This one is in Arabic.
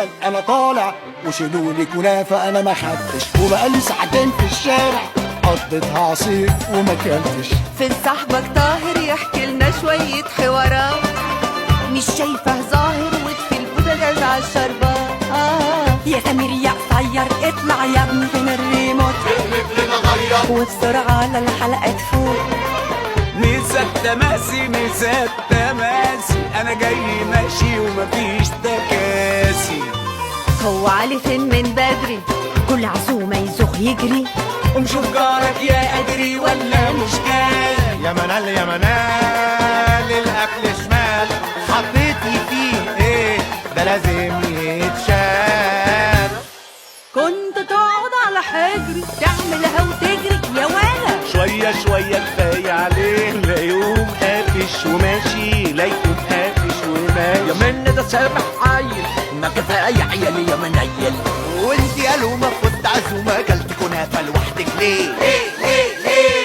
حالا انا طالع وشيلولي كنافة انا ما خدتش، وبقالي ساعتين في الشارع قضيتها عصير وما كلتش. فين صاحبك طاهر يحكي لنا شوية حوارات؟ مش شايفه ظاهر وفي البوتاجاز عالشربات. يا سمير يا قصير اطلع يا ابني فين الريموت؟ وبسرعة على الحلقة تفوت. ميزة تماسي ميزة تماسي، انا جاي ماشي ومفيش تكاسي. هو علي فين من بدري؟ كل عزومة يزوغ يجري. ومشوف جارك يا ادري ولا مش جاي. يا منال يا منال الاكل شمال، حطيتي فيه ايه ده لازم يتشال. كنت تقعد على حجري تعملها وتجري يا ولا. شوية شوية كفاية عليه، لا يوم قافش وماشي لا يكون قافش وماشي. يا من ده سامح عيل ما كفاية عيالي يا منيل. وانتي قالوا ما كنت عزومة كلت كنافة لوحدك ليه؟ ليه ليه ليه؟